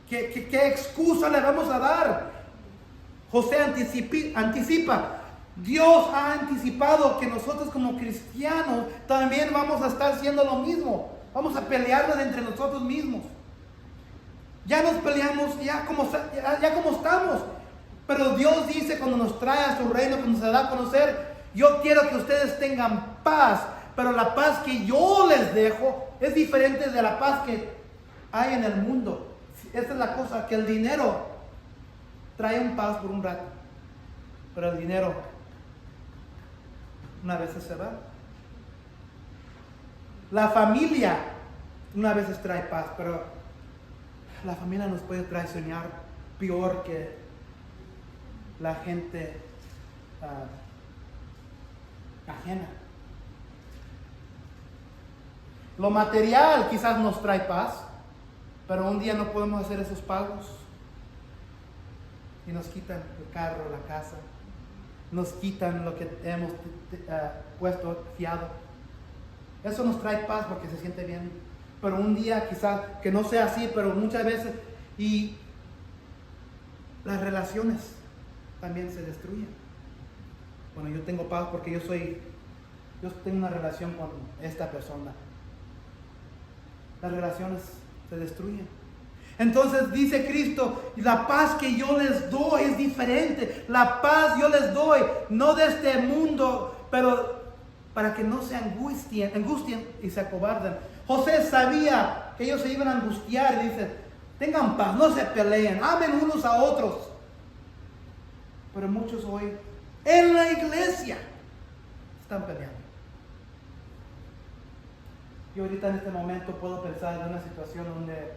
¿Qué excusa le vamos a dar? José anticipa. Dios ha anticipado que nosotros como cristianos también vamos a estar haciendo lo mismo. Vamos a pelearnos entre nosotros mismos. Ya nos peleamos ya como estamos. Pero Dios dice, cuando nos trae a su reino, cuando se da a conocer: yo quiero que ustedes tengan paz, pero la paz que yo les dejo es diferente de la paz que hay en el mundo. Esta es la cosa, que el dinero trae un paz por un rato, pero el dinero una vez se va. La familia una vez trae paz, pero la familia nos puede traicionar peor que la gente ajena. Lo material quizás nos trae paz, pero un día no podemos hacer esos pagos y nos quitan el carro, la casa, nos quitan lo que hemos puesto fiado. Eso nos trae paz porque se siente bien. Pero un día quizás que no sea así, pero muchas veces, y las relaciones también se destruyen. Bueno, yo tengo paz porque yo tengo una relación con esta persona. Las relaciones se destruyen. Entonces dice Cristo: la paz que yo les doy es diferente. La paz yo les doy, no de este mundo, pero para que no se angustien y se acobarden. José sabía que ellos se iban a angustiar y dice: tengan paz, no se peleen, amen unos a otros. Pero muchos hoy en la iglesia están peleando. Yo ahorita en este momento puedo pensar en una situación donde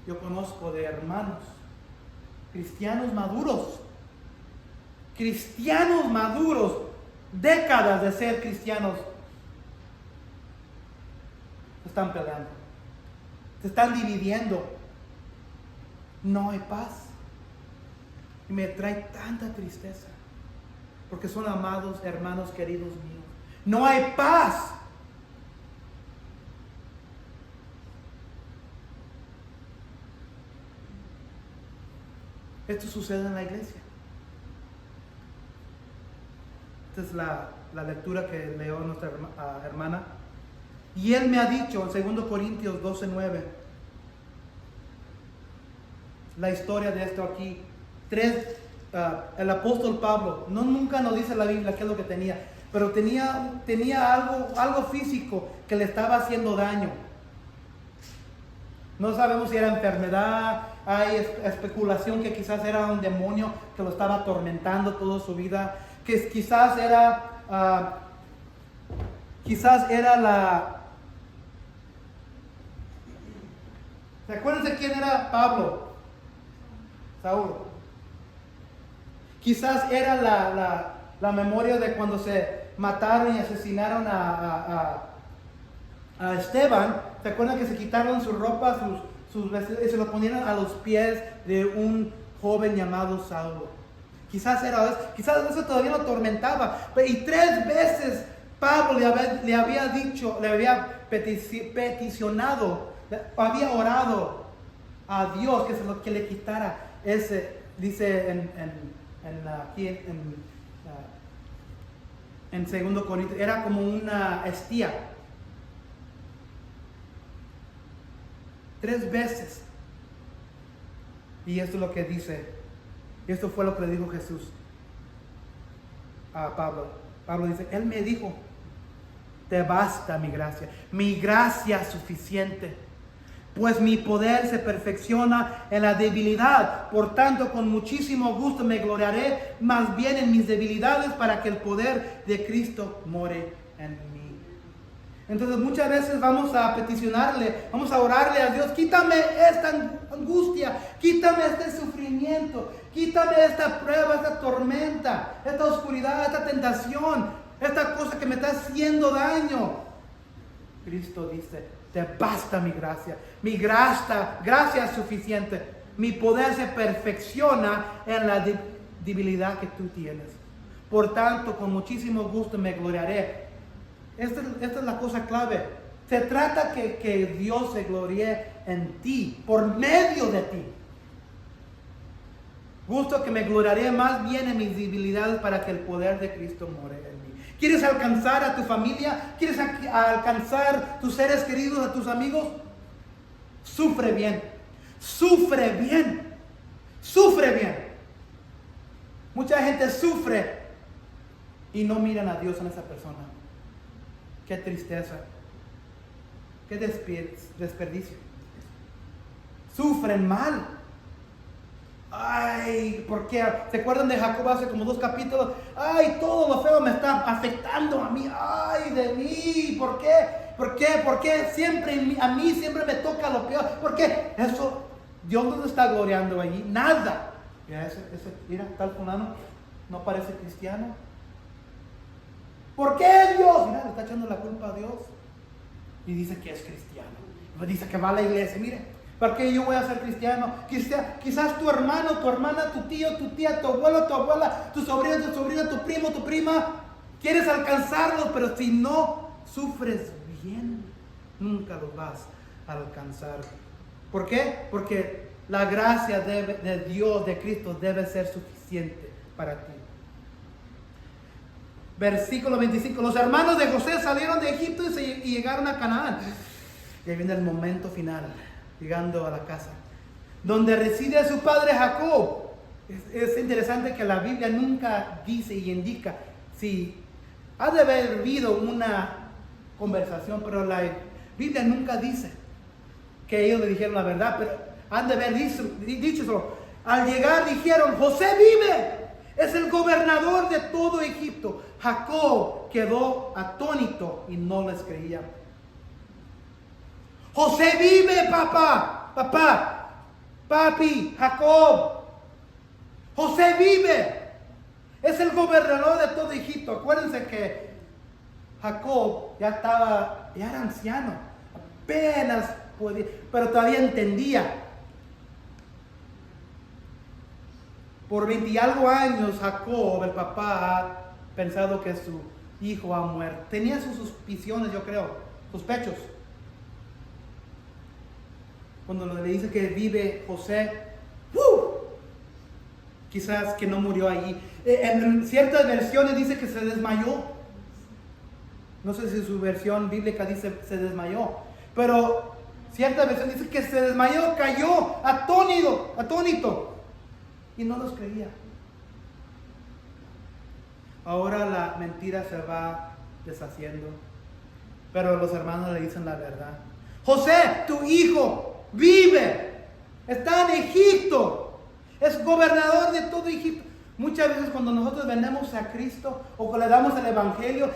yo conozco de hermanos, cristianos maduros, décadas de ser cristianos, se están peleando, se están dividiendo, no hay paz. Y me trae tanta tristeza, porque son amados hermanos queridos míos. No hay paz. Esto sucede en la iglesia. Esta es la lectura que leyó nuestra hermana. Y él me ha dicho en 2 Corintios 12:9, la historia de esto aquí. el apóstol Pablo, nunca nos dice la Biblia qué es lo que tenía, pero tenía algo físico que le estaba haciendo daño. No sabemos si era enfermedad, hay especulación que quizás era un demonio que lo estaba atormentando toda su vida, que quizás era la... ¿Se acuerdan de quién era Pablo? Saúl. Quizás era la memoria de cuando se mataron y asesinaron a Esteban. ¿Se acuerdan que se quitaron sus ropas, sus vestidos y se lo ponieron a los pies de un joven llamado Saulo? Quizás era eso, quizás eso todavía lo atormentaba. Y 3 veces Pablo le había dicho, le había peticionado, había orado a Dios que le quitara ese, dice aquí en 2 Corintios, era como una espía. 3 veces. Y esto es lo que dice, esto fue lo que le dijo Jesús a Pablo. Pablo dice, Él me dijo, te basta mi gracia es suficiente, pues mi poder se perfecciona en la debilidad. Por tanto, con muchísimo gusto me gloriaré más bien en mis debilidades, para que el poder de Cristo more en mí. Entonces muchas veces vamos a peticionarle, vamos a orarle a Dios, quítame esta angustia, quítame este sufrimiento, quítame esta prueba, esta tormenta, esta oscuridad, esta tentación, esta cosa que me está haciendo daño. Cristo dice, te basta mi gracia es suficiente, mi poder se perfecciona en la debilidad que tú tienes. Por tanto, con muchísimo gusto me gloriaré. Esta es la cosa clave. Se trata que Dios se gloríe en ti, por medio de ti. Gusto que me gloriaré más bien en mis debilidades, para que el poder de Cristo more en mí. ¿Quieres alcanzar a tu familia? ¿Quieres alcanzar tus seres queridos, a tus amigos? Sufre bien. Sufre bien. Sufre bien. Mucha gente sufre y no miran a Dios en esa persona. Qué tristeza, qué desperdicio. Sufren mal. Ay, ¿por qué? ¿Se acuerdan de Jacob hace como 2 capítulos? Ay, todo lo feo me está afectando a mí. Ay, de mí. ¿Por qué? ¿Por qué? ¿Por qué siempre a mí siempre me toca lo peor? ¿Por qué? Eso, Dios no se está gloriando allí. Nada. Mira, tal fulano no parece cristiano. ¿Por qué Dios? Mira, le está echando la culpa a Dios. Y dice que es cristiano. Dice que va a la iglesia. Mire, ¿por qué yo voy a ser cristiano? Quizás tu hermano, tu hermana, tu tío, tu tía, tu abuelo, tu abuela, tu sobrino, tu primo, tu prima. Quieres alcanzarlos, pero si no sufres bien, nunca los vas a alcanzar. ¿Por qué? Porque la gracia de Dios, de Cristo, debe ser suficiente para ti. Versículo 25. Los hermanos de José salieron de Egipto y llegaron a Canaán. Y ahí viene el momento final, llegando a la casa donde reside su padre Jacob. Es interesante que la Biblia nunca dice y indica si ha de haber habido una conversación, pero la Biblia nunca dice que ellos le dijeron la verdad, pero han de haber dicho eso. Al llegar dijeron, José vive, es el gobernador de todo Egipto. Jacob quedó atónito y no les creía. José vive, papi, Jacob. José vive. Es el gobernador de todo Egipto. Acuérdense que Jacob ya era anciano. Apenas podía, pero todavía entendía. Por 20 y algo años, Jacob, el papá, ha pensado que su hijo ha muerto. Tenía sus suspiciones, yo creo, sospechos. Cuando le dice que vive José, quizás que no murió allí. En ciertas versiones dice que se desmayó. No sé si su versión bíblica dice se desmayó, pero cierta versión dice que se desmayó, cayó atónito y no los creía. Ahora la mentira se va deshaciendo, pero los hermanos le dicen la verdad. José, tu hijo, vive, está en Egipto, es gobernador de todo Egipto. Muchas veces cuando nosotros vendemos a Cristo o le damos el Evangelio,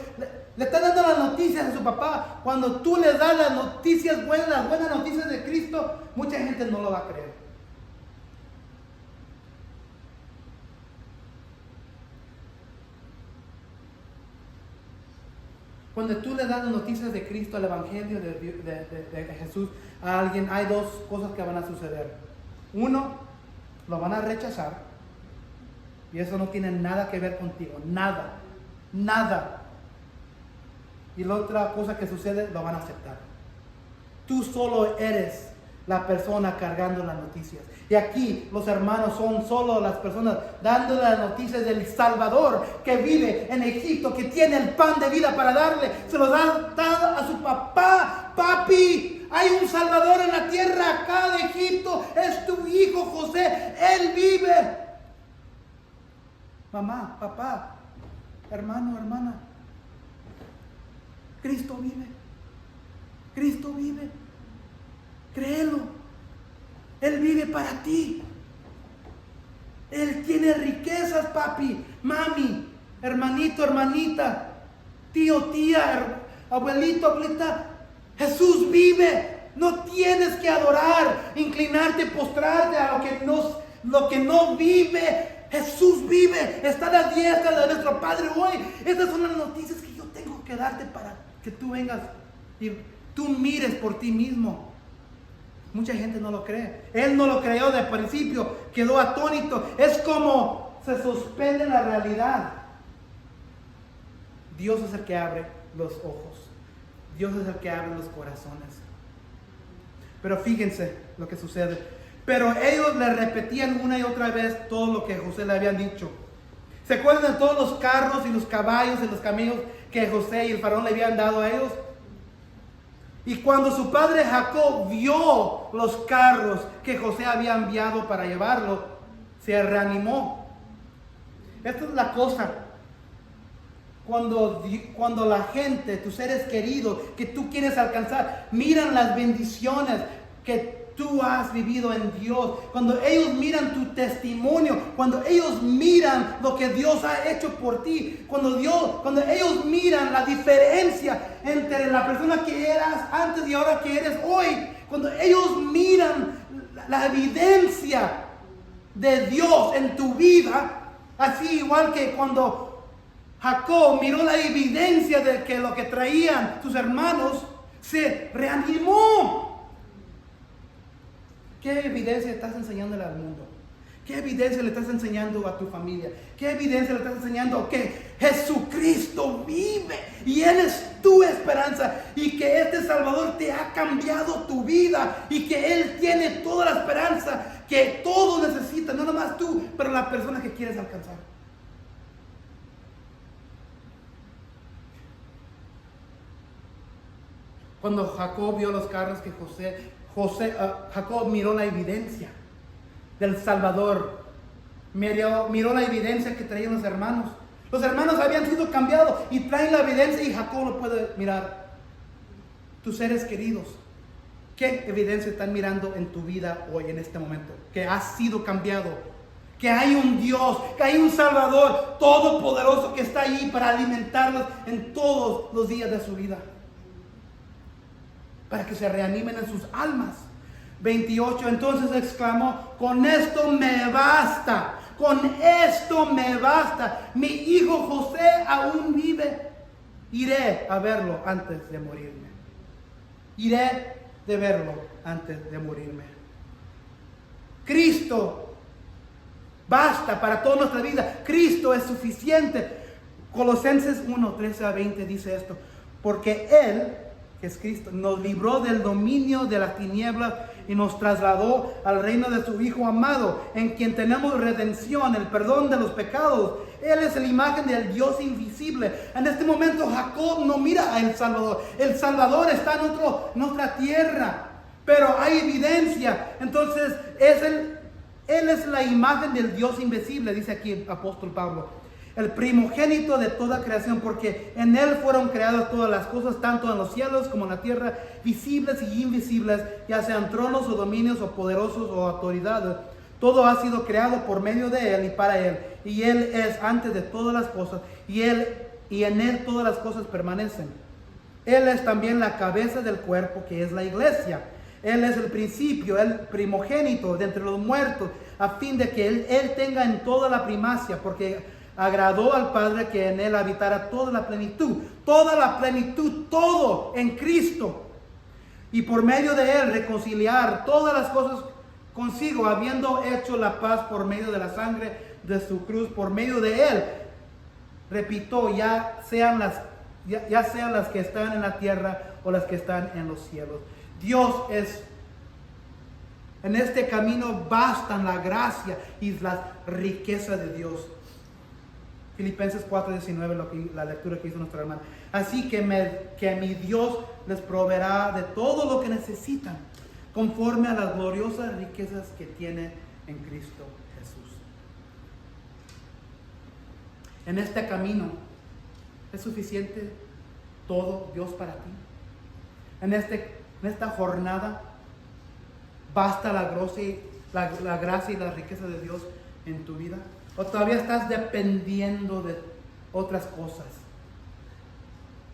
le están dando las noticias a su papá. Cuando tú le das las noticias buenas, las buenas noticias de Cristo, mucha gente no lo va a creer. Cuando tú le das las noticias de Cristo, el Evangelio de Jesús a alguien, hay dos cosas que van a suceder. Uno, lo van a rechazar. Y eso no tiene nada que ver contigo. Nada. Nada. Y la otra cosa que sucede, lo van a aceptar. Tú solo eres la persona cargando las noticias. Y aquí los hermanos son solo las personas dando las noticias del Salvador que vive en Egipto, que tiene el pan de vida para darle. Se lo da a su papá. Papi, hay un Salvador en la tierra acá de Egipto. Es tu hijo José. Él vive. Mamá, papá, hermano, hermana. Cristo vive. Cristo vive. Créelo. Él vive para ti. Él tiene riquezas, papi, mami, hermanito, hermanita, tío, tía, abuelito, abuelita. Jesús vive. No tienes que adorar, inclinarte, postrarte a lo que no vive. Jesús vive, está a la diestra de nuestro Padre hoy. Estas son las noticias que yo tengo que darte para que tú vengas y tú mires por ti mismo. Mucha gente no lo cree. Él no lo creyó de principio, quedó atónito. Es como se suspende la realidad. Dios es el que abre los ojos. Dios es el que abre los corazones. Pero fíjense lo que sucede. Pero ellos le repetían una y otra vez todo lo que José le habían dicho. ¿Se acuerdan de todos los carros y los caballos y los camellos que José y el faraón le habían dado a ellos? Y cuando su padre Jacob vio los carros que José había enviado para llevarlo, se reanimó. Esta es la cosa. Cuando la gente, tus seres queridos, que tú quieres alcanzar, miran las bendiciones que tú has vivido en Dios, cuando ellos miran tu testimonio, cuando ellos miran lo que Dios ha hecho por ti, cuando ellos miran la diferencia entre la persona que eras antes y ahora que eres hoy, cuando ellos miran la evidencia de Dios en tu vida, así igual que cuando Jacob miró la evidencia de que lo que traían sus hermanos, se reanimó. ¿Qué evidencia estás enseñándole al mundo? ¿Qué evidencia le estás enseñando a tu familia? ¿Qué evidencia le estás enseñando? Que Jesucristo vive y Él es tu esperanza y que este Salvador te ha cambiado tu vida y que Él tiene toda la esperanza que todo necesita, no nomás tú, pero la persona que quieres alcanzar. Cuando Jacob vio los carros que Jacob miró la evidencia del Salvador, miró la evidencia que traían los hermanos. Los hermanos habían sido cambiados y traen la evidencia y Jacob lo puede mirar. Tus seres queridos, ¿qué evidencia están mirando en tu vida hoy, en este momento? Que has sido cambiado, que hay un Dios, que hay un Salvador todopoderoso que está ahí para alimentarlos en todos los días de su vida, para que se reanimen en sus almas. 28, entonces exclamó: con esto me basta, con esto me basta. Mi hijo José aún vive. Iré a verlo antes de morirme. Iré de verlo antes de morirme. Cristo basta para toda nuestra vida. Cristo es suficiente. Colosenses 1, 13 a 20 dice esto: porque Él, que es Cristo, nos libró del dominio de las tinieblas y nos trasladó al reino de su Hijo amado, en quien tenemos redención, el perdón de los pecados. Él es la imagen del Dios invisible. En este momento Jacob no mira al Salvador. El Salvador está en otra tierra, pero hay evidencia. Entonces Él es la imagen del Dios invisible, dice aquí el apóstol Pablo. el primogénito de toda creación, porque en Él fueron creadas todas las cosas, tanto en los cielos como en la tierra, visibles y invisibles, ya sean tronos o dominios o poderosos o autoridades. Todo ha sido creado por medio de Él y para Él, y Él es antes de todas las cosas, y en Él todas las cosas permanecen. Él es también la cabeza del cuerpo, que es la iglesia. Él es el principio, el primogénito de entre los muertos, a fin de que Él tenga en toda la primacia, porque agradó al Padre que en Él habitara toda la plenitud, todo en Cristo. Y por medio de Él reconciliar todas las cosas consigo, habiendo hecho la paz por medio de la sangre de su cruz, por medio de Él. Repito, ya sean las que están en la tierra o las que están en los cielos. En este camino bastan la gracia y las riquezas de Dios. Filipenses 4:19, la lectura que hizo nuestra hermana. Así que mi Dios les proveerá de todo lo que necesitan, conforme a las gloriosas riquezas que tiene en Cristo Jesús. En este camino es suficiente todo Dios para ti. En esta jornada basta la gracia y la riqueza de Dios en tu vida. ¿O todavía estás dependiendo de otras cosas?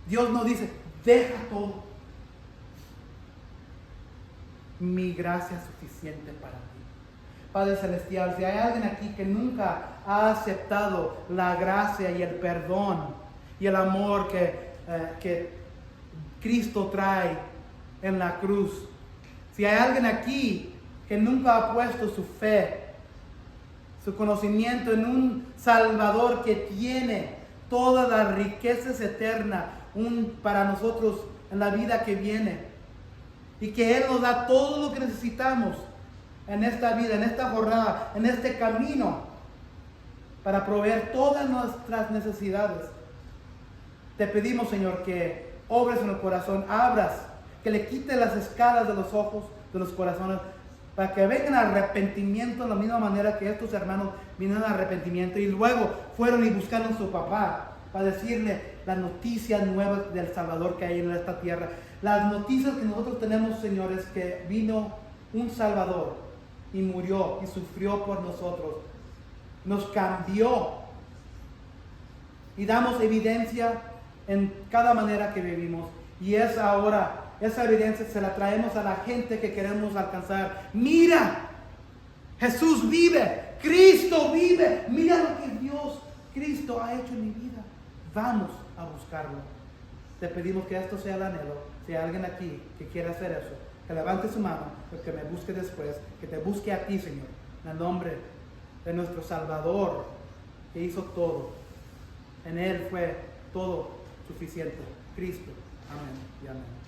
Dios no dice, deja todo. Mi gracia es suficiente para ti. Padre Celestial, si hay alguien aquí que nunca ha aceptado la gracia y el perdón y el amor que Cristo trae en la cruz, si hay alguien aquí que nunca ha puesto su fe, su conocimiento en un Salvador que tiene todas las riquezas eternas para nosotros en la vida que viene, y que Él nos da todo lo que necesitamos en esta vida, en esta jornada, en este camino, para proveer todas nuestras necesidades. Te pedimos, Señor, que obres en el corazón, abras, que le quites las escalas de los ojos, de los corazones, para que vengan al arrepentimiento de la misma manera que estos hermanos vinieron al arrepentimiento y luego fueron y buscaron a su papá para decirle las noticias nuevas del Salvador que hay en esta tierra. Las noticias que nosotros tenemos, Señor, es que vino un Salvador y murió y sufrió por nosotros. Nos cambió y damos evidencia en cada manera que vivimos. Y esa evidencia se la traemos a la gente que queremos alcanzar. Mira, Jesús vive, Cristo vive. Mira lo que Cristo ha hecho en mi vida. Vamos a buscarlo. Te pedimos que esto sea el anhelo. Si hay alguien aquí que quiera hacer eso, que levante su mano, que me busque después, que te busque a ti, Señor, en el nombre de nuestro Salvador, que hizo todo. En Él fue todo suficiente. Cristo. Amén y amén.